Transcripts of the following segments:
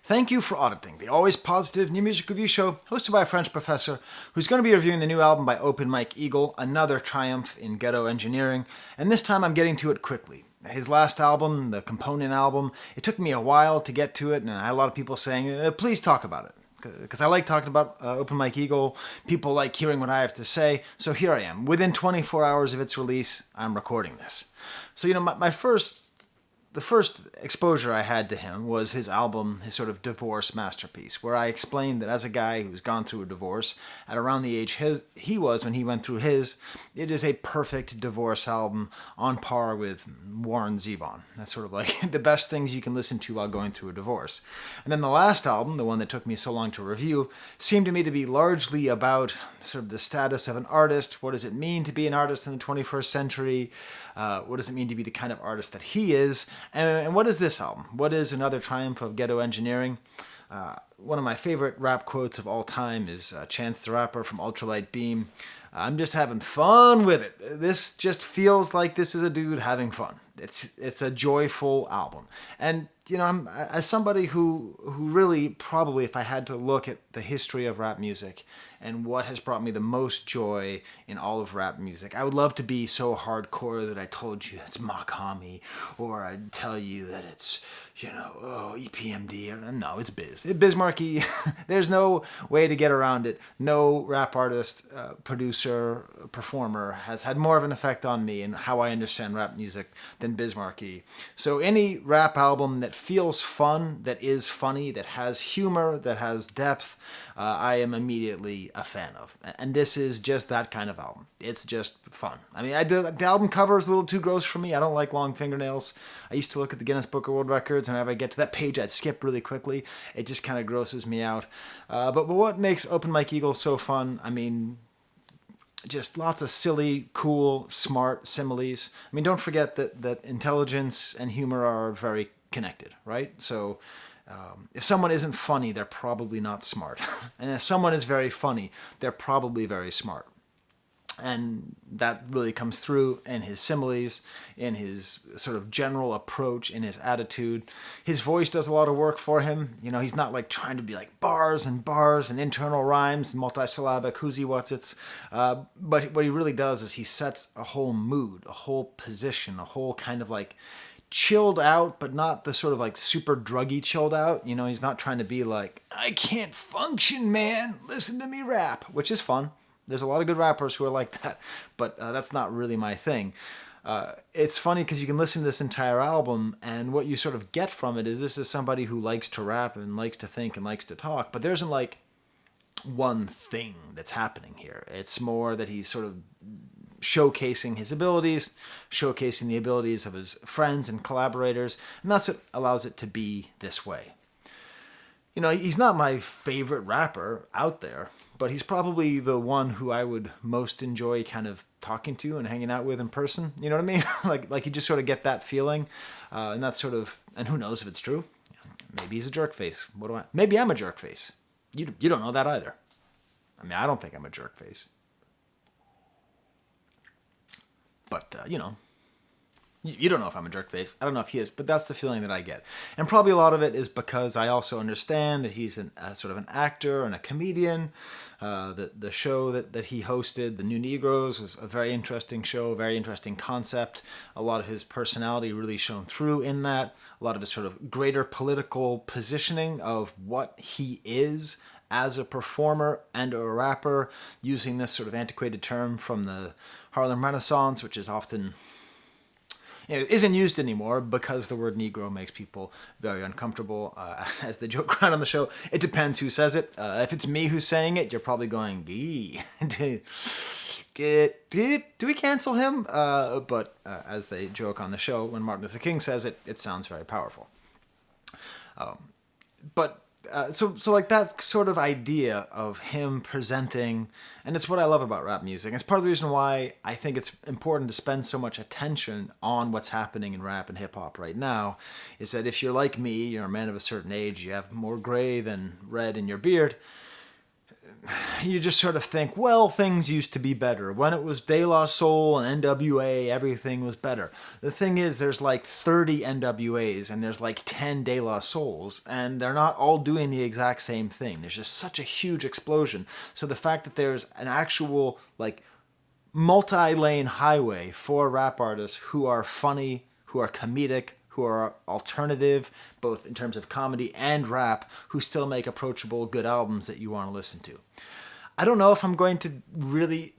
Thank you for auditing the always positive new music review show hosted by a French professor who's going to be reviewing the new album by Open Mike Eagle, another Triumph in Ghetto Engineering, and this time I'm getting to it quickly. His last album, the Component album, it took me a while to get to it, and I had a lot of people saying, please talk about it. Because I like talking about Open Mike Eagle, people like hearing what I have to say, so here I am. Within 24 hours of its release, I'm recording this. So, the first exposure I had to him was his album, his sort of divorce masterpiece, where I explained that as a guy who's gone through a divorce, at around the age he was when he went through his, it is a perfect divorce album on par with Warren Zevon. That's sort of like the best things you can listen to while going through a divorce. And then the last album, the one that took me so long to review, seemed to me to be largely about sort of the status of an artist. What does it mean to be an artist in the 21st century? What does it mean to be the kind of artist that he is? And what is this album? What is another Triumph of Ghetto Engineering? One of my favorite rap quotes of all time is Chance the Rapper from Ultralight Beam. I'm just having fun with it. This just feels like this is a dude having fun. It's a joyful album. And, I'm as somebody who really probably, if I had to look at the history of rap music and what has brought me the most joy in all of rap music, I would love to be so hardcore that I told you it's Makami, or I'd tell you that it's, EPMD. No, it's Biz. Biz Markie. There's no way to get around it. No rap artist, producer, performer has had more of an effect on me and how I understand rap music than Biz Markie. So any rap album that feels fun, that is funny, that has humor, that has depth, I am immediately a fan of. And this is just that kind of album. It's just fun. I mean, the album cover is a little too gross for me. I don't like long fingernails. I used to look at the Guinness Book of World Records, and whenever I get to that page, I'd skip really quickly. It just kind of grosses me out. But what makes Open Mike Eagle so fun? I mean, just lots of silly, cool, smart similes. I mean, don't forget that intelligence and humor are very connected, right? So if someone isn't funny, they're probably not smart. And if someone is very funny, they're probably very smart. And that really comes through in his similes, in his sort of general approach, in his attitude. His voice does a lot of work for him. He's not like trying to be like bars and internal rhymes and multisyllabic who's he what's it's. But what he really does is he sets a whole mood, a whole position, a whole kind of like chilled out, but not the sort of like super druggy chilled out. He's not trying to be like, I can't function, man. Listen to me rap, which is fun. There's a lot of good rappers who are like that, but that's not really my thing. It's funny because you can listen to this entire album, and what you sort of get from it is this is somebody who likes to rap and likes to think and likes to talk, but there isn't like one thing that's happening here. It's more that he's sort of showcasing his abilities, showcasing the abilities of his friends and collaborators, and that's what allows it to be this way. He's not my favorite rapper out there, but he's probably the one who I would most enjoy kind of talking to and hanging out with in person. You know what I mean? like you just sort of get that feeling, and that's sort of, and who knows if it's true? Maybe he's a jerk face. Maybe I'm a jerk face. You don't know that either. I mean, I don't think I'm a jerk face. But, you don't know if I'm a jerk face. I don't know if he is, but that's the feeling that I get. And probably a lot of it is because I also understand that he's sort of an actor and a comedian. The show that he hosted, The New Negroes, was a very interesting show, very interesting concept. A lot of his personality really shone through in that. A lot of his sort of greater political positioning of what he is as a performer and a rapper, using this sort of antiquated term from the Harlem Renaissance, which is often isn't used anymore because the word Negro makes people very uncomfortable. As they joke around on the show, it depends who says it. If it's me who's saying it, you're probably going, "Gee, do we cancel him?" But as they joke on the show, when Martin Luther King says it, it sounds very powerful. So like that sort of idea of him presenting, and it's what I love about rap music. It's part of the reason why I think it's important to spend so much attention on what's happening in rap and hip hop right now, is that if you're like me, you're a man of a certain age, you have more gray than red in your beard, you just sort of think, well, things used to be better. When it was De La Soul and NWA, everything was better. The thing is, there's like 30 NWAs and there's like 10 De La Souls, and they're not all doing the exact same thing. There's just such a huge explosion. So the fact that there's an actual, like, multi-lane highway for rap artists who are funny, who are comedic, who are alternative, both in terms of comedy and rap, who still make approachable, good albums that you want to listen to. I don't know if I'm going to really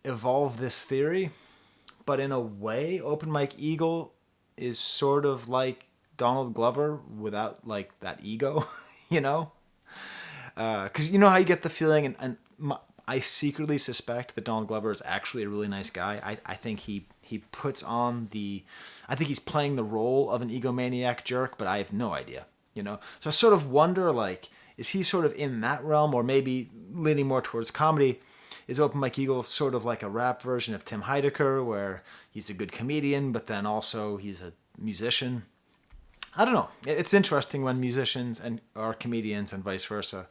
evolve this theory, but in a way, Open Mike Eagle is sort of like Donald Glover without like that ego, you know? Because you know how you get the feeling, I secretly suspect that Donald Glover is actually a really nice guy. I think he puts on I think he's playing the role of an egomaniac jerk, but I have no idea, you know? So I sort of wonder, like, is he sort of in that realm, or maybe leaning more towards comedy? Is Open Mike Eagle sort of like a rap version of Tim Heidecker, where he's a good comedian, but then also he's a musician? I don't know. It's interesting when musicians are comedians and vice versa,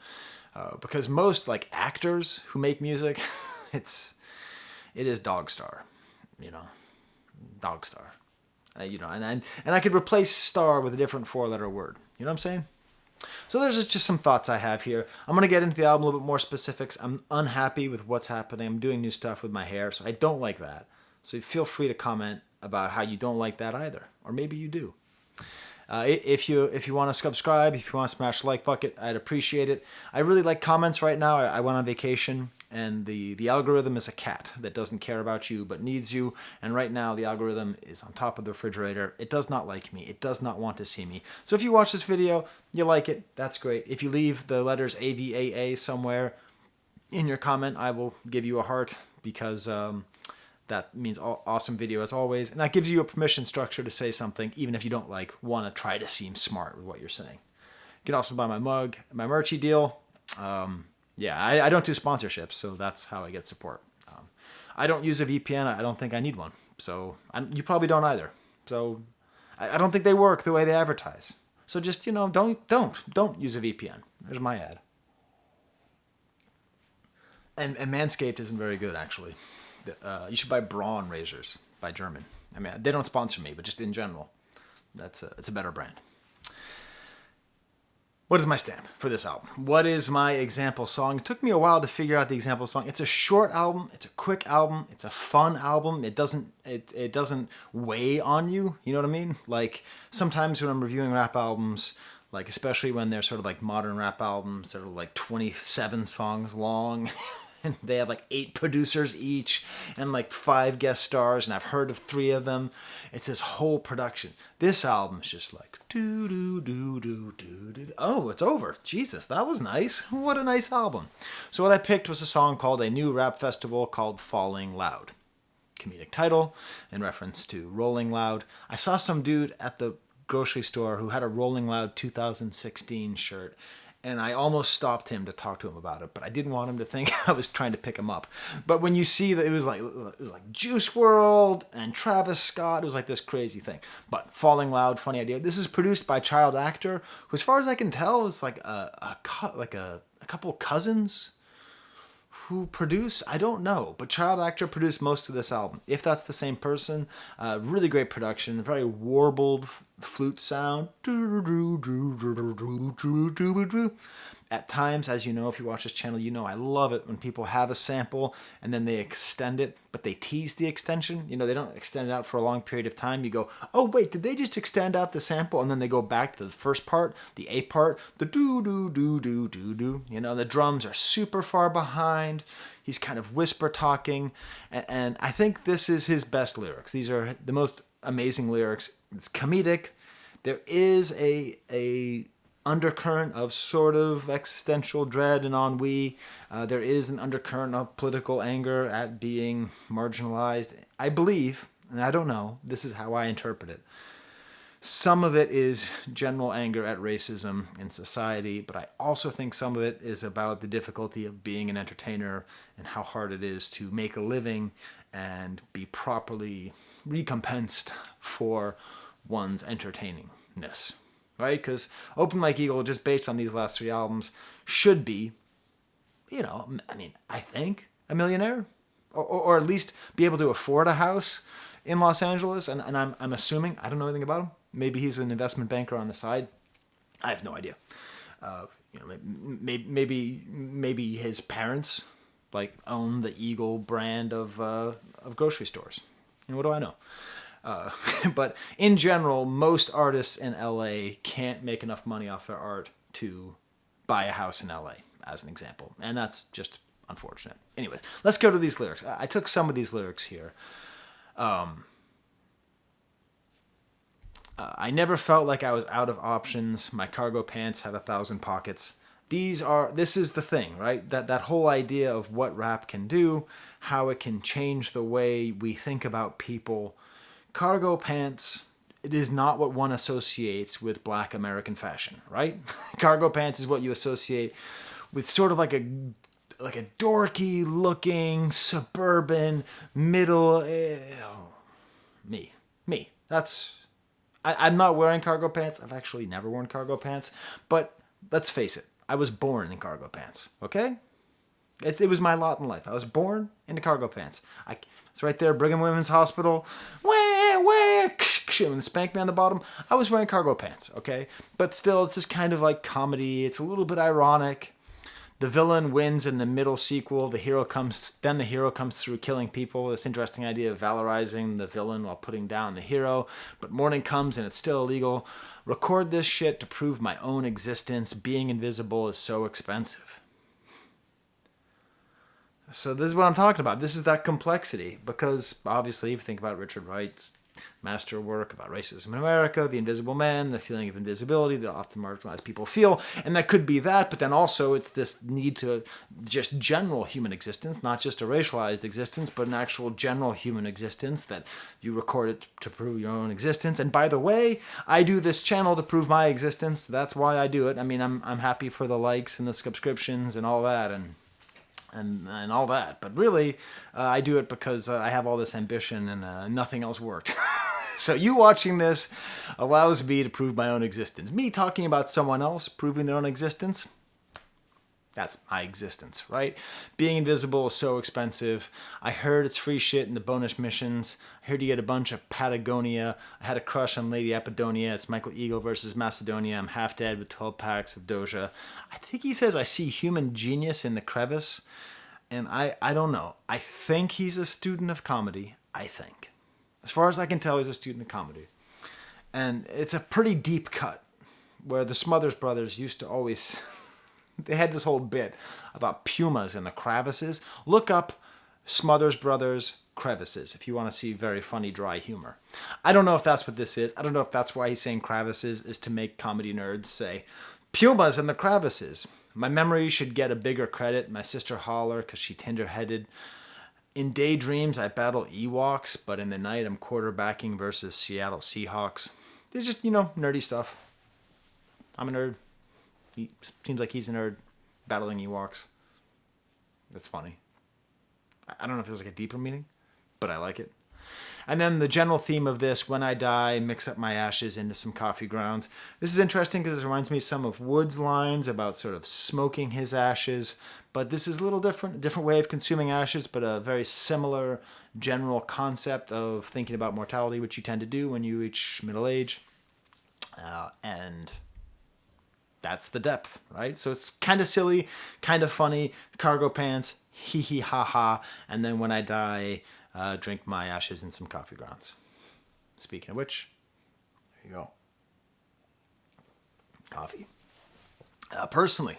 because most like actors who make music, it is Dog Star, you know, Dog Star, you know, and I could replace star with a different 4-letter word. You know what I'm saying? So there's just some thoughts I have here. I'm going to get into the album a little bit more specifics. I'm unhappy with what's happening. I'm doing new stuff with my hair, so I don't like that. So feel free to comment about how you don't like that either. Or maybe you do. If you want to subscribe, if you want to smash the like bucket, I'd appreciate it. I really like comments right now. I went on vacation, and the algorithm is a cat that doesn't care about you but needs you. And right now the algorithm is on top of the refrigerator. It does not like me. It does not want to see me. So if you watch this video, you like it, that's great. If you leave the letters AVAA somewhere in your comment, I will give you a heart, because that means awesome video as always. And that gives you a permission structure to say something, even if you don't want to try to seem smart with what you're saying. You can also buy my mug, my merchy deal. Yeah, I don't do sponsorships, so that's how I get support. I don't use a VPN. I don't think I need one. So you probably don't either. So I don't think they work the way they advertise. So just, you know, don't use a VPN. There's my ad. And Manscaped isn't very good, actually. You should buy Braun razors by German. I mean, they don't sponsor me, but just in general, it's a better brand. What is my stamp for this album? What is my example song? It took me a while to figure out the example song. It's a short album. It's a quick album. It's a fun album. It doesn't weigh on you. You know what I mean? Like, sometimes when I'm reviewing rap albums, like especially when they're sort of like modern rap albums that are like 27 songs long, and they have like 8 producers each and like 5 guest stars, and I've heard of 3 of them. It's this whole production. This album is just like do do do do do do. Oh, it's over. Jesus, that was nice. What a nice album. So what I picked was a song called A New Rap Festival called Falling Loud. Comedic title in reference to Rolling Loud. I saw some dude at the grocery store who had a Rolling Loud 2016 shirt, and I almost stopped him to talk to him about it, but I didn't want him to think I was trying to pick him up. But when you see that it was like Juice WRLD and Travis Scott, it was like this crazy thing. But Falling Loud, funny idea. This is produced by Child Actor, who, as far as I can tell, is like a couple cousins who produce. I don't know, but Child Actor produced most of this album. If that's the same person, really great production, very warbled flute sound. At times, as you know, if you watch this channel, you know I love it when people have a sample and then they extend it, but they tease the extension. You know, they don't extend it out for a long period of time. You go, oh wait, did they just extend out the sample? And then they go back to the first part, the A part, the do. You know, the drums are super far behind. He's kind of whisper talking, and I think this is his best lyrics. These are the most amazing lyrics. It's comedic. There is a undercurrent of sort of existential dread and ennui. There is an undercurrent of political anger at being marginalized. I believe, and I don't know, this is how I interpret it. Some of it is general anger at racism in society, but I also think some of it is about the difficulty of being an entertainer and how hard it is to make a living and be properly recompensed for one's entertainingness. Right? Because Open Mike Eagle, just based on these last 3 albums, should be, I mean, I think a millionaire, or at least be able to afford a house in Los Angeles. And I'm assuming, I don't know anything about him. Maybe he's an investment banker on the side. I have no idea. Maybe his parents like own the Eagle brand of grocery stores. And what do I know? But in general, most artists in LA can't make enough money off their art to buy a house in LA, as an example. And that's just unfortunate. Anyways, let's go to these lyrics. I took some of these lyrics here. I never felt like I was out of options. My cargo pants had 1,000 pockets. This is the thing, right? That whole idea of what rap can do, how it can change the way we think about people. Cargo pants, it is not what one associates with Black American fashion, right? Cargo pants is what you associate with sort of like a dorky looking suburban middle. Me. I'm not wearing cargo pants. I've actually never worn cargo pants, but let's face it, I was born in cargo pants. Okay, it was my lot in life. I was born into cargo pants. It's right there, Brigham Women's Hospital. And spank me on the bottom. I was wearing cargo pants, okay? But still, it's this kind of like comedy. It's a little bit ironic. The villain wins in the middle sequel. The hero comes through killing people. This interesting idea of valorizing the villain while putting down the hero. But morning comes and it's still illegal. Record this shit to prove my own existence. Being invisible is so expensive. So this is what I'm talking about. This is that complexity. Because obviously, if you think about Richard Wright's masterwork about racism in America, the invisible man, the feeling of invisibility that often marginalized people feel, and that could be that, but then also it's this need to just general human existence, not just a racialized existence, but an actual general human existence that you record it to prove your own existence. And by the way, I do this channel to prove my existence. That's why I do it. I mean, I'm happy for the likes and the subscriptions and all that, and all that. But really, I do it because I have all this ambition and nothing else worked. So you watching this allows me to prove my own existence. Me talking about someone else proving their own existence, that's my existence, right? Being invisible is so expensive. I heard it's free shit in the bonus missions. I heard you get a bunch of Patagonia. I had a crush on Lady Apollonia. It's Michael Eagle versus Macedonia. I'm half dead with 12 packs of Doja. I think he says I see human genius in the crevice. And I don't know. I think he's a student of comedy. I think. As far as I can tell, he's a student of comedy. And it's a pretty deep cut where the Smothers Brothers used to always... they had this whole bit about pumas in the crevices. Look up Smothers Brothers crevices if you want to see very funny, dry humor. I don't know if that's what this is. I don't know if that's why he's saying crevices is to make comedy nerds say, pumas in the crevices. My memory should get a bigger credit. My sister holler because she tender-headed. In daydreams, I battle Ewoks, but in the night, I'm quarterbacking versus Seattle Seahawks. It's just, nerdy stuff. I'm a nerd. He seems like he's a nerd battling Ewoks. That's funny. I don't know if there's like a deeper meaning, but I like it. And then the general theme of this, when I die, mix up my ashes into some coffee grounds. This is interesting because it reminds me some of Wood's lines about sort of smoking his ashes. But this is a little different, a different way of consuming ashes, but a very similar general concept of thinking about mortality, which you tend to do when you reach middle age. And that's the depth, right? So it's kind of silly, kind of funny, cargo pants, hee hee ha ha, and then when I die... drink my ashes in some coffee grounds. Speaking of which, there you go. Coffee. Personally,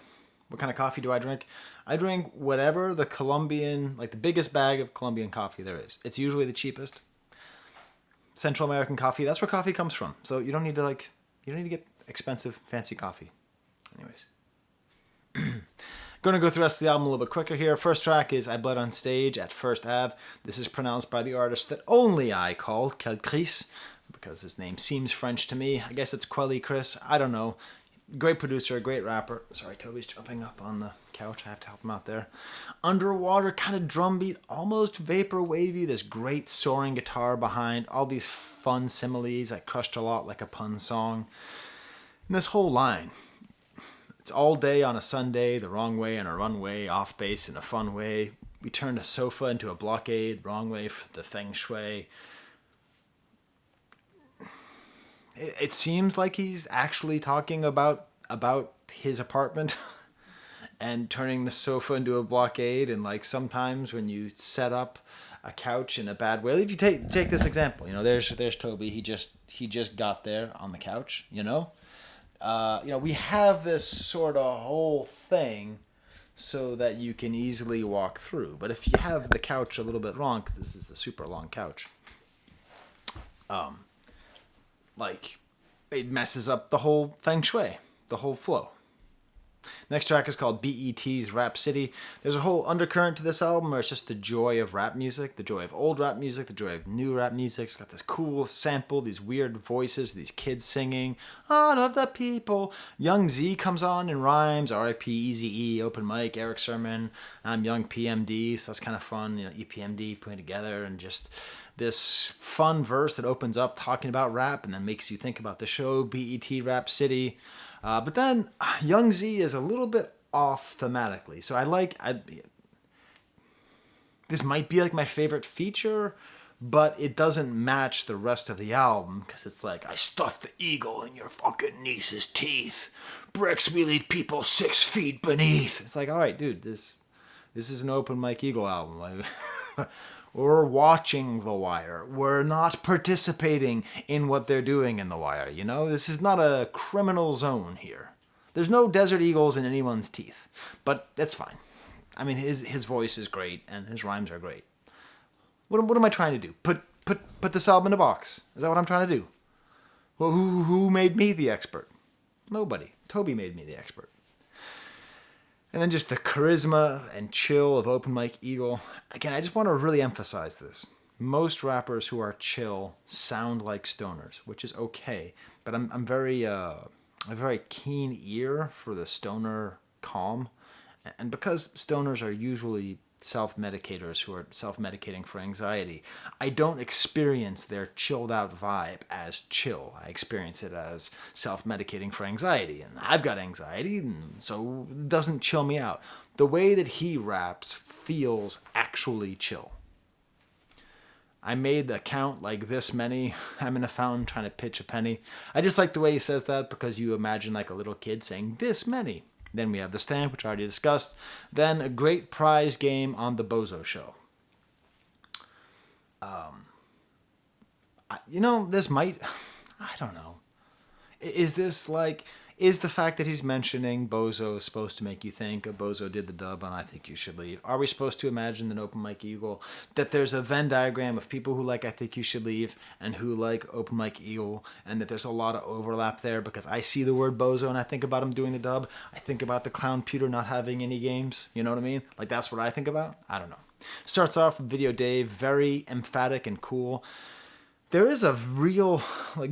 what kind of coffee do I drink? I drink whatever the Colombian, like the biggest bag of Colombian coffee there is. It's usually the cheapest. Central American coffee, that's where coffee comes from. So you don't need to get expensive, fancy coffee. Anyways. Going to go through the rest of the album a little bit quicker here. First track is I Bled on Stage at First Ave. This is pronounced by the artist that only I call Quel Chris, because his name seems French to me. I guess it's Quelly Chris. I don't know. Great producer, great rapper. Sorry, Toby's jumping up on the couch. I have to help him out there. Underwater kind of drum beat, almost vapor wavy. This great soaring guitar behind. All these fun similes. I crushed a lot like a pun song. And this whole line. It's all day on a Sunday, the wrong way on a runway, off base in a fun way. We turned a sofa into a blockade, wrong way for the feng shui. It seems like he's actually talking about his apartment and turning the sofa into a blockade. And like sometimes when you set up a couch in a bad way, if you take this example, there's Toby. He just got there on the couch. We have this sort of whole thing so that you can easily walk through. But if you have the couch a little bit wrong, because this is a super long couch, it messes up the whole feng shui, the whole flow. Next track is called BET's Rap City. There's a whole undercurrent to this album where it's just the joy of rap music, the joy of old rap music, the joy of new rap music. It's got this cool sample, these weird voices, these kids singing, "All of the people." Young Z comes on and rhymes, R.I.P. Eazy-E, Open Mic, Eric Sermon. I'm Young PMD, so that's kind of fun, EPMD putting together, and just this fun verse that opens up talking about rap and then makes you think about the show, BET Rap City. But then Young Z is a little bit off thematically. So this might be like my favorite feature, but it doesn't match the rest of the album because it's like, I stuffed the eagle in your fucking niece's teeth. Bricks we leave people 6 feet beneath. It's like, all right, dude, this is an Open Mic Eagle album. Like, we're watching The Wire. We're not participating in what they're doing in The Wire, This is not a criminal zone here. There's no desert eagles in anyone's teeth. But that's fine. I mean, his voice is great, and his rhymes are great. What am I trying to do? Put this album in a box. Is that what I'm trying to do? Well, who made me the expert? Nobody. Toby made me the expert. And then just the charisma and chill of Open Mic Eagle. Again, I just want to really emphasize this. Most rappers who are chill sound like stoners, which is okay. But I'm a very keen ear for the stoner calm. And because stoners are usually self-medicators who are self-medicating for anxiety, I don't experience their chilled out vibe as chill. I experience it as self-medicating for anxiety. And I've got anxiety, and so it doesn't chill me out. The way that he raps feels actually chill. I made the count like this many. I'm in a fountain trying to pitch a penny. I just like the way he says that because you imagine like a little kid saying this many. Then we have the stamp, which I already discussed. Then a great prize game on the Bozo Show. This might... I don't know. Is the fact that he's mentioning Bozo supposed to make you think Bozo did the dub on I Think You Should Leave? Are we supposed to imagine an Open Mic Eagle that there's a Venn diagram of people who like I Think You Should Leave and who like Open Mic Eagle, and that there's a lot of overlap there because I see the word Bozo and I think about him doing the dub. I think about the clown pewter not having any games. You know what I mean? Like that's what I think about? I don't know. Starts off with Video Dave, very emphatic and cool. There is a real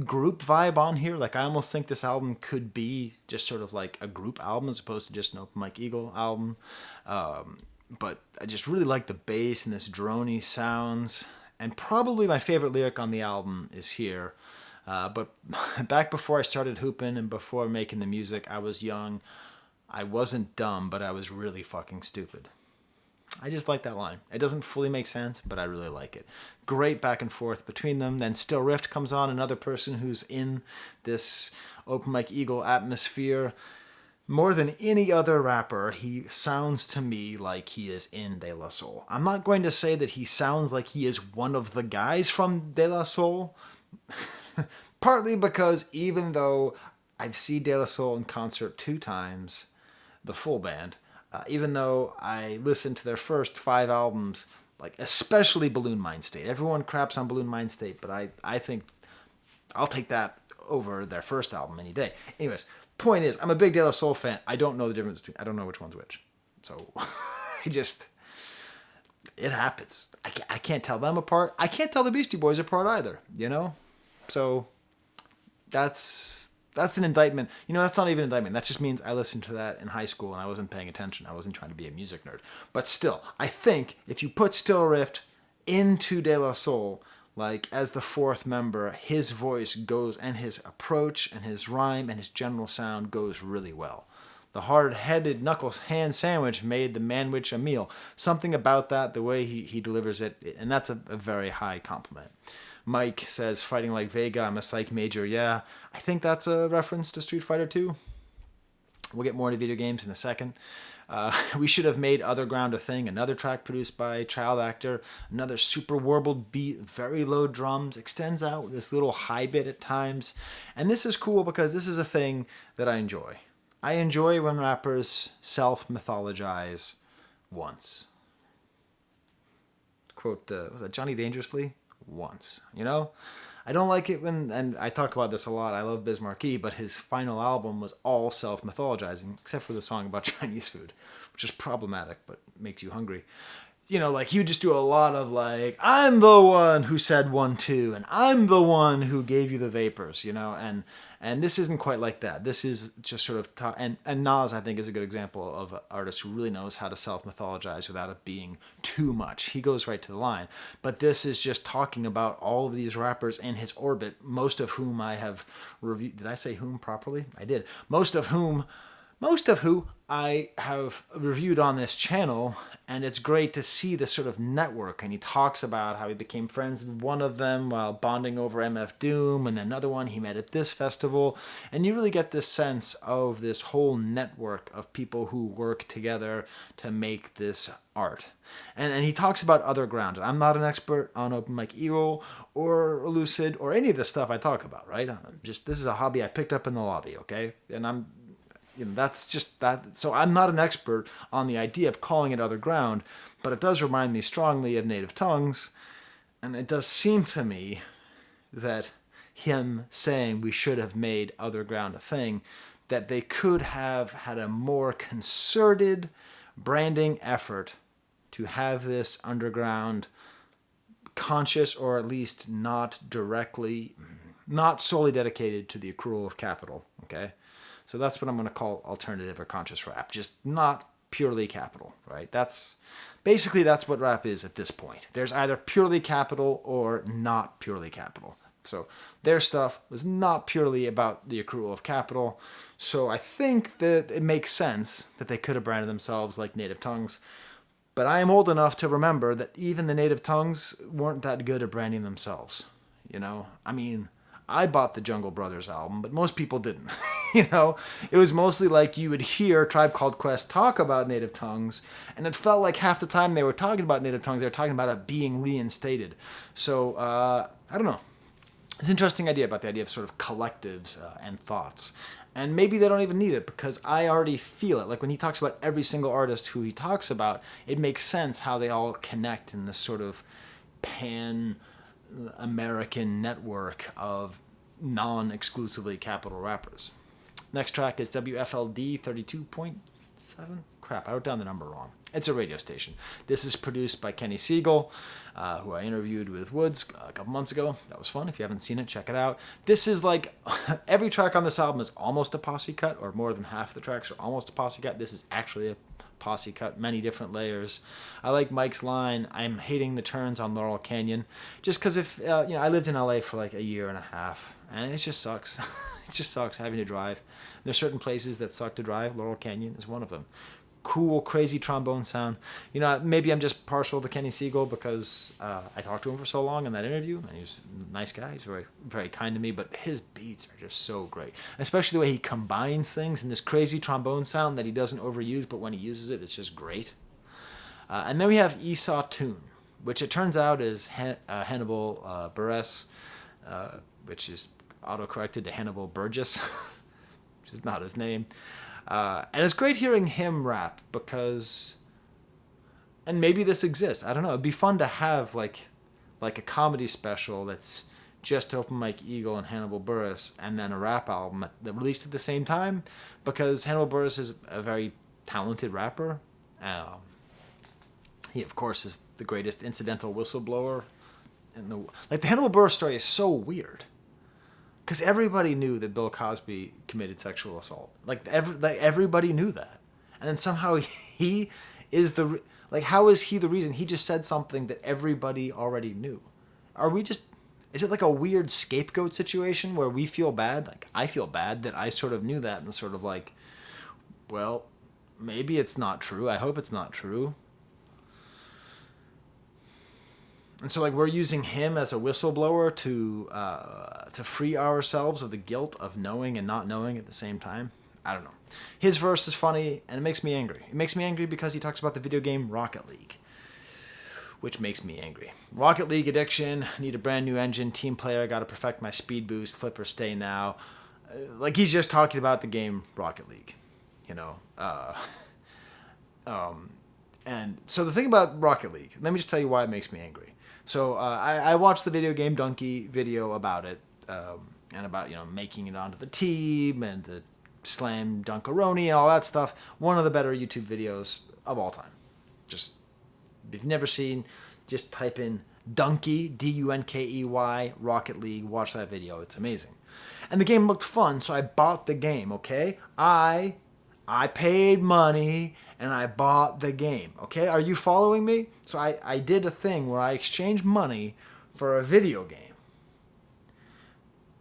group vibe on here. Like I almost think this album could be just sort of like a group album as opposed to just an Open Mic Eagle album. But I just really like the bass and this droney sounds. And probably my favorite lyric on the album is here. But back before I started hooping and before making the music, I was young. I wasn't dumb, but I was really fucking stupid. I just like that line. It doesn't fully make sense, but I really like it. Great back and forth between them. Then Still Rift comes on, another person who's in this Open Mic Eagle atmosphere. More than any other rapper, he sounds to me like he is in De La Soul. I'm not going to say that he sounds like he is one of the guys from De La Soul. Partly because even though I've seen De La Soul in concert 2 times, the full band, even though I listened to their first 5 albums, like especially Balloon Mind State. Everyone craps on Balloon Mind State, but I think I'll take that over their first album any day. Anyways, point is, I'm a big De La Soul fan. I don't know the difference between, I don't know which one's which. So, it happens. I can't tell them apart. I can't tell the Beastie Boys apart either, So, that's an indictment. That's not even an indictment. That just means I listened to that in high school and I wasn't paying attention. I wasn't trying to be a music nerd. But still, I think if you put Still Rift into De La Soul, as the 4th member, his voice goes, and his approach and his rhyme and his general sound goes really well. The hard-headed knuckles hand sandwich made the manwich a meal. Something about that, the way he delivers it, and that's a very high compliment. Mike says, fighting like Vega, I'm a psych major. Yeah, I think that's a reference to Street Fighter 2. We'll get more into video games in a second. We should have made Other Ground a thing. Another track produced by child actor. Another super warbled beat, very low drums, extends out with this little high bit at times. And this is cool because this is a thing that I enjoy. I enjoy when rappers self-mythologize once. Quote, was that Johnny Dangerously? Once. You know? I don't like it when, and I talk about this a lot, I love Biz Markie, but his final album was all self-mythologizing, except for the song about Chinese food, which is problematic, but makes you hungry. You know, like, he would just do a lot of, like, I'm the one who said 1-2, and I'm the one who gave you the vapors, you know, and this isn't quite like that. This is just sort of, and Nas, I think, is a good example of an artist who really knows how to self-mythologize without it being too much. He goes right to the line. But this is just talking about all of these rappers in his orbit, most of whom I have reviewed. Did I say whom properly? I did. Most of who I have reviewed on this channel, and it's great to see this sort of network. And he talks about how he became friends with one of them while bonding over MF Doom, and another one he met at this festival. And you really get this sense of this whole network of people who work together to make this art. And he talks about Other Ground. I'm not an expert on Open Mike Eagle or Lucid or any of the stuff I talk about, right? This is a hobby I picked up in the lobby, okay? And that's just that. So I'm not an expert on the idea of calling it Other Ground, but it does remind me strongly of Native Tongues. And it does seem to me that him saying we should have made Other Ground a thing, that they could have had a more concerted branding effort to have this underground conscious, or at least not solely dedicated to the accrual of capital, okay? So that's what I'm going to call alternative or conscious rap. Just not purely capital, right? That's what rap is at this point. There's either purely capital or not purely capital. So their stuff was not purely about the accrual of capital. So I think that it makes sense that they could have branded themselves like Native Tongues. But I am old enough to remember that even the Native Tongues weren't that good at branding themselves. You know, I mean, I bought the Jungle Brothers album, but most people didn't. You know, it was mostly like you would hear Tribe Called Quest talk about Native Tongues, and it felt like half the time they were talking about Native Tongues, they were talking about it being reinstated. So, I don't know. It's an interesting idea about the idea of sort of collectives and thoughts. And maybe they don't even need it, because I already feel it. Like when he talks about every single artist who he talks about, it makes sense how they all connect in this sort of pan-American network of non-exclusively capital rappers. Next track is WFLD 32.7. Crap, I wrote down the number wrong. It's a radio station. This is produced by Kenny Siegel, who I interviewed with Woods a couple months ago. That was fun. If you haven't seen it, check it out. This is like, every track on this album is almost a posse cut, or more than half the tracks are almost a posse cut. This is actually a posse cut, many different layers. I like Mike's line, I'm hating the turns on Laurel Canyon, just because I lived in LA for like a year and a half, and it just sucks. It just sucks having to drive. There's certain places that suck to drive. Laurel Canyon is one of them. Cool, crazy trombone sound. You know, maybe I'm just partial to Kenny Siegel because I talked to him for so long in that interview, and he was a nice guy. He's very, very kind to me, but his beats are just so great. Especially the way he combines things in this crazy trombone sound that he doesn't overuse, but when he uses it, it's just great. And then we have Esau Toon, which it turns out is Hannibal Buress, which is autocorrected to Hannibal Burgess, which is not his name. And it's great hearing him rap because, and maybe this exists, I don't know, it'd be fun to have like a comedy special that's just Open Mike Eagle and Hannibal Buress, and then a rap album that released at the same time, because Hannibal Buress is a very talented rapper. He, of course, is the greatest incidental whistleblower in the Hannibal Buress story is so weird. Because everybody knew that Bill Cosby committed sexual assault. Everybody knew that. And then somehow he is how is he the reason? He just said something that everybody already knew. Is it like a weird scapegoat situation where we feel bad? Like, I feel bad that I sort of knew that and sort of like, Well, maybe it's not true. I hope it's not true. And so, like, we're using him as a whistleblower to free ourselves of the guilt of knowing and not knowing at the same time. I don't know. His verse is funny, and it makes me angry. It makes me angry because he talks about the video game Rocket League, which makes me angry. Rocket League addiction, need a brand new engine, team player, got to perfect my speed boost, flip or stay now. Like, he's just talking about the game Rocket League, you know. And so the thing about Rocket League, let me just tell you why it makes me angry. So I watched the Video Game Donkey video about it, and about, you know, making it onto the team and the slam dunkaroni and all that stuff. One of the better YouTube videos of all time. Just, if you've never seen, just type in Dunkey, D-U-N-K-E-Y, Rocket League, watch that video. It's amazing. And the game looked fun, so I bought the game, okay? I paid money and I bought the game, okay? Are you following me? So I did a thing where I exchanged money for a video game.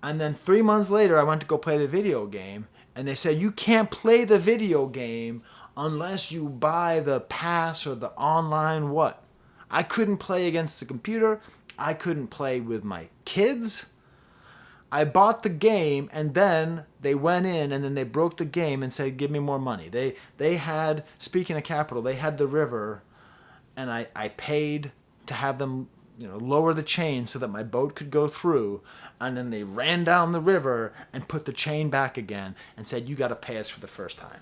And then 3 months later, I went to go play the video game, and they said, you can't play the video game unless you buy the pass or the online what? I couldn't play against the computer. I couldn't play with my kids. I bought the game, and then they went in and then they broke the game and said, give me more money. They had, speaking of capital, they had the river, and I paid to have them, you know, lower the chain so that my boat could go through, and then they ran down the river and put the chain back again and said, you got to pay us for the first time.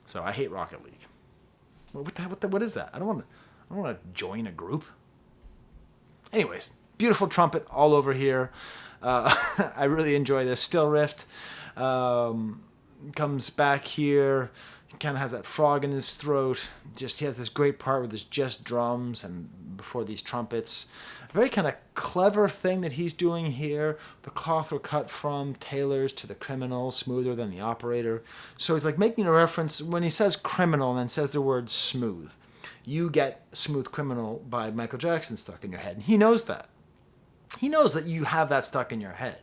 So I hate Rocket League. What is that? I don't want to join a group. Anyways, beautiful trumpet all over here. I really enjoy this. Still Rift comes back here. He kind of has that frog in his throat. Just, he has this great part with his just drums and before these trumpets. A very kind of clever thing that he's doing here. The cloth were cut from tailors to the criminal, smoother than the operator. So he's like making a reference when he says criminal and then says the word smooth. You get Smooth Criminal by Michael Jackson stuck in your head. And he knows that. He knows that you have that stuck in your head.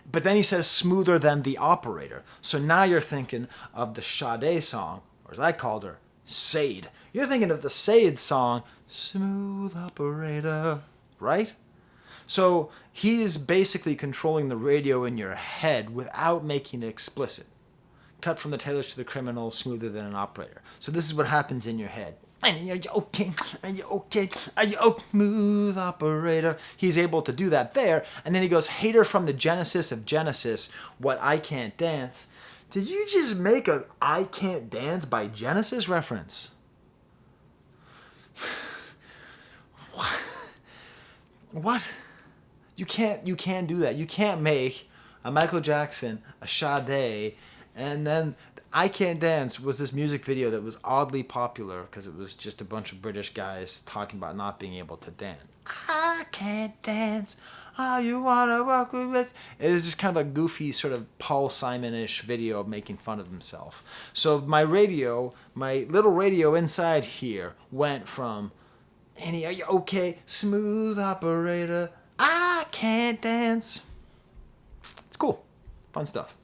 But then he says smoother than the operator. So now you're thinking of the Sade song, or as I called her, Sade. You're thinking of the Sade song, Smooth Operator, right? So he is basically controlling the radio in your head without making it explicit. Cut from the tailors to the criminal, smoother than an operator. So this is what happens in your head. Are you okay? Are you okay? Are you okay? Smooth operator. He's able to do that there. And then he goes, hater from the Genesis of Genesis, what I Can't Dance. Did you just make a I Can't Dance by Genesis reference? What? You can't do that. You can't make a Michael Jackson, a Sade, and then I Can't Dance was this music video that was oddly popular because it was just a bunch of British guys talking about not being able to dance. I can't dance. Oh, you wanna walk with us? It was just kind of a goofy sort of Paul Simon-ish video of making fun of himself. So my radio, my little radio inside here went from, Annie, are you okay? Smooth operator. I can't dance. It's cool. Fun stuff.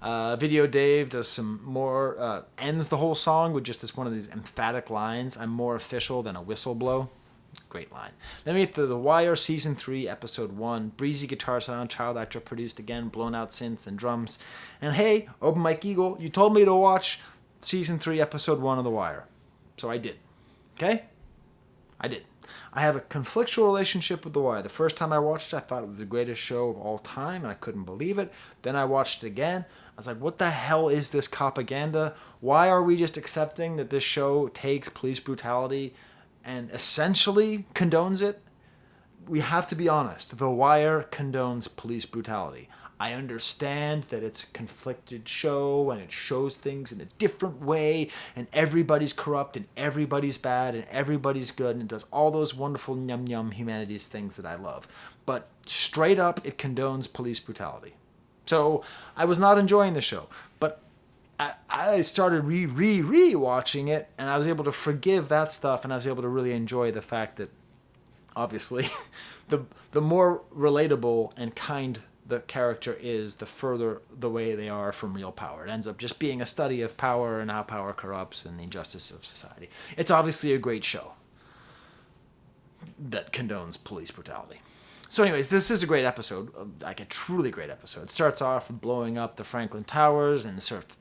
Video Dave does some more, ends the whole song with just this one of these emphatic lines. I'm more official than a whistle blow. Great line. Then we get to The Wire Season 3, Episode 1. Breezy guitar sound, child actor produced again, blown out synths and drums. And hey, Open Mike Eagle, you told me to watch Season 3, Episode 1 of The Wire. So I did. Okay? I did. I have a conflictual relationship with The Wire. The first time I watched it, I thought it was the greatest show of all time, and I couldn't believe it. Then I watched it again. I was like, what the hell is this propaganda? Why are we just accepting that this show takes police brutality and essentially condones it? We have to be honest. The Wire condones police brutality. I understand that it's a conflicted show and it shows things in a different way and everybody's corrupt and everybody's bad and everybody's good and it does all those wonderful yum humanities things that I love. But straight up, it condones police brutality. So I was not enjoying the show, but I started re-watching it and I was able to forgive that stuff and I was able to really enjoy the fact that obviously the more relatable and kind the character is, the further the way they are from real power. It ends up just being a study of power and how power corrupts and the injustice of society. It's obviously a great show that condones police brutality. So anyways, this is a great episode, like a truly great episode. It starts off with blowing up the Franklin Towers and sort of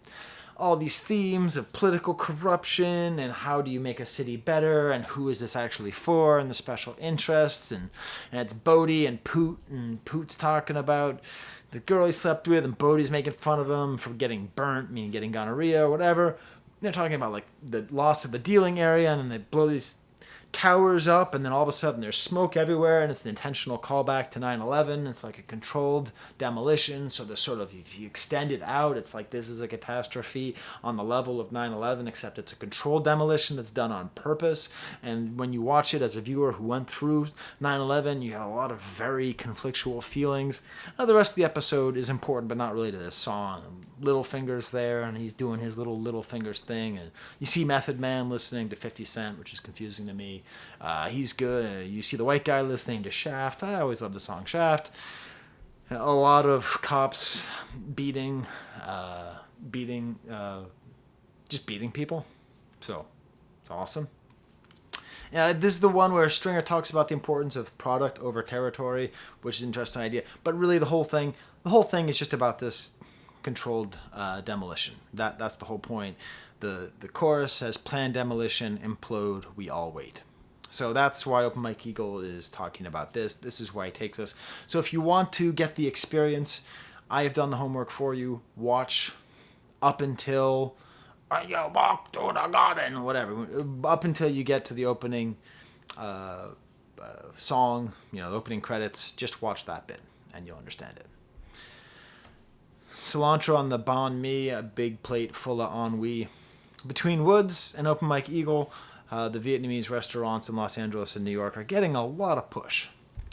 all these themes of political corruption and how do you make a city better and who is this actually for and the special interests and it's Bodie and Poot's talking about the girl he slept with and Bodie's making fun of him for getting burnt, meaning getting gonorrhea or whatever. They're talking about like the loss of the dealing area and then they blow these towers up and then all of a sudden there's smoke everywhere and it's an intentional callback to 9/11. It's like a controlled demolition, so there's sort of, if you extend it out, it's like this is a catastrophe on the level of 9/11, except it's a controlled demolition that's done on purpose. And when you watch it as a viewer who went through 9/11, you have a lot of very conflictual feelings. The rest of the episode is important but not really to this song. Littlefinger's there and he's doing his little fingers thing, and you see Method Man listening to 50 Cent, which is confusing to me. He's good. You see the white guy listening to Shaft. I always love the song Shaft. A lot of cops beating people. So it's awesome. This is the one where Stringer talks about the importance of product over territory, which is an interesting idea. But really, the whole thing is just about this controlled demolition. That's the whole point. The chorus says, "Plan demolition, implode, we all wait." So that's why Open Mike Eagle is talking about this. This is why he takes us. So if you want to get the experience, I have done the homework for you. Watch up until you walk to the garden, whatever. Up until you get to the opening song, the opening credits. Just watch that bit, and you'll understand it. Cilantro on the banh mi, a big plate full of ennui. Between Woods and Open Mike Eagle, the Vietnamese restaurants in Los Angeles and New York are getting a lot of push.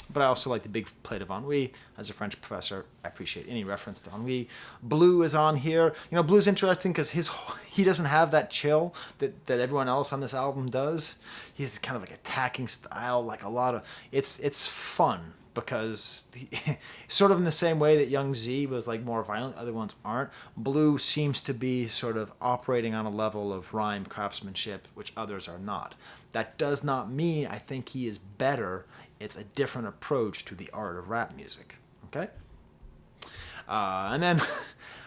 But I also like the big plate of ennui. As a French professor, I appreciate any reference to ennui. Blue is on here. Blue's interesting because he doesn't have that chill that everyone else on this album does. He has kind of like attacking style, like a lot of... It's fun because sort of in the same way that Young Z was like more violent, other ones aren't. Blue seems to be sort of operating on a level of rhyme craftsmanship, which others are not. That does not mean I think he is better. It's a different approach to the art of rap music. Okay? And then,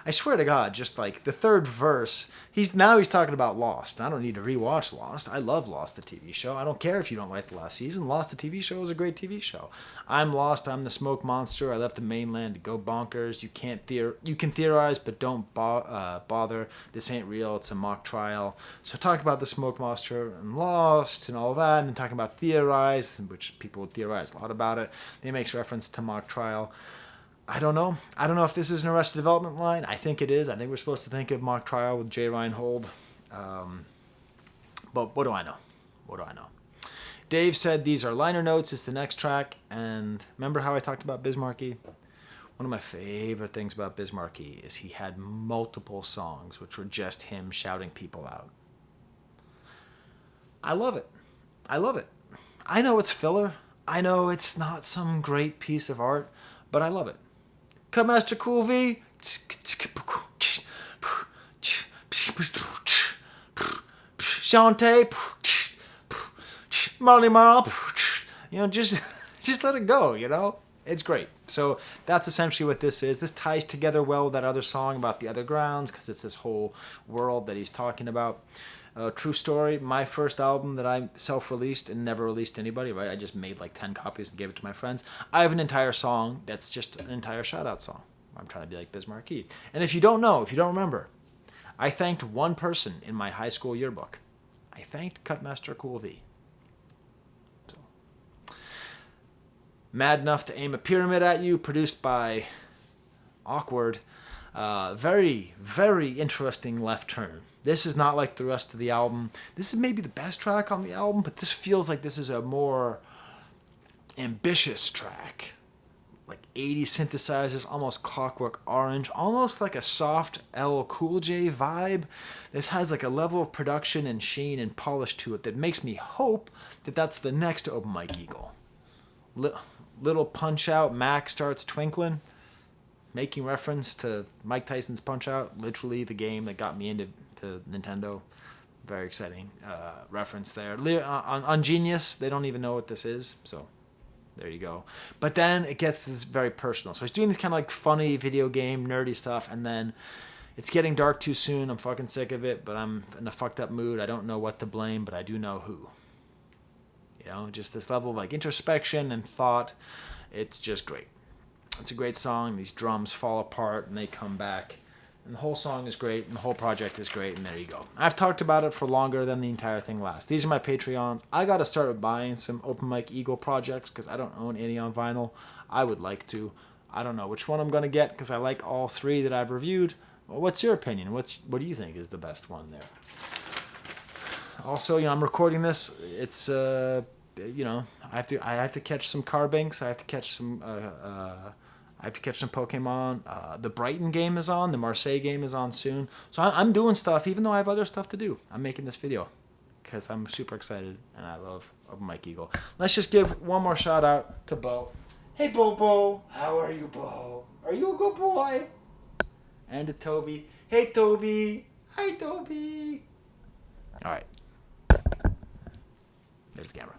I swear to God, just like the third verse, he's talking about Lost. I don't need to rewatch Lost. I love Lost, the TV show. I don't care if you don't like the last season. Lost, the TV show, is a great TV show. I'm lost. I'm the smoke monster. I left the mainland to go bonkers. You can theorize, but don't bother. This ain't real. It's a mock trial. So talk about the smoke monster and Lost and all that, and then talking about theorize, which people would theorize a lot about it. He makes reference to mock trial. I don't know. I don't know if this is an Arrested Development line. I think it is. I think we're supposed to think of Mock Trial with Jay Reinhold. But what do I know? Dave said these are liner notes. It's the next track. And remember how I talked about Bismarcky? One of my favorite things about Bismarcky is he had multiple songs which were just him shouting people out. I love it. I know it's filler. I know it's not some great piece of art, but I love it. Cutmaster Cool V. Shantae. Marley Marl. Just let it go, It's great. So that's essentially what this is. This ties together well with that other song about the other grounds because it's this whole world that he's talking about. True story, my first album that I self-released and never released to anybody, right? I just made like 10 copies and gave it to my friends. I have an entire song that's just an entire shout-out song. I'm trying to be like Bismarcky. And if you don't remember, I thanked one person in my high school yearbook. I thanked Cutmaster Cool V. So. Mad Enough to Aim a Pyramid at You, produced by Awkward. Very, very interesting left turn. This is not like the rest of the album. This is maybe the best track on the album, but this feels like this is a more ambitious track. Like 80 synthesizers, almost Clockwork Orange, almost like a soft LL Cool J vibe. This has like a level of production and sheen and polish to it that makes me hope that that's the next Open Mike Eagle. Little punch out, Mac starts twinkling. making reference to Mike Tyson's Punch-Out, literally the game that got me into Nintendo. Very exciting reference there. On Genius, they don't even know what this is, so there you go. But then it gets this very personal. So he's doing this kind of like funny video game, nerdy stuff, and then it's getting dark too soon. I'm fucking sick of it, but I'm in a fucked up mood. I don't know what to blame, but I do know who. You know, just this level of like introspection and thought. It's just great. It's a great song. These drums fall apart and they come back. And the whole song is great, and the whole project is great, and there you go. I've talked about it for longer than the entire thing lasts. These are my Patreons. I got to start buying some Open Mike Eagle projects because I don't own any on vinyl. I would like to. I don't know which one I'm going to get because I like all three that I've reviewed. Well, what's your opinion? What do you think is the best one there? Also, you know, I'm recording this. It's you know, I have to catch some Carbanks. I have to catch some Pokemon. The Brighton game is on. The Marseille game is on soon. So I'm doing stuff, even though I have other stuff to do. I'm making this video because I'm super excited and I love Mike Eagle. Let's just give one more shout out to Bo. Hey, Bo. How are you, Bo? Are you a good boy? And to Toby. Hey, Toby. Hi, Toby. All right. There's the camera.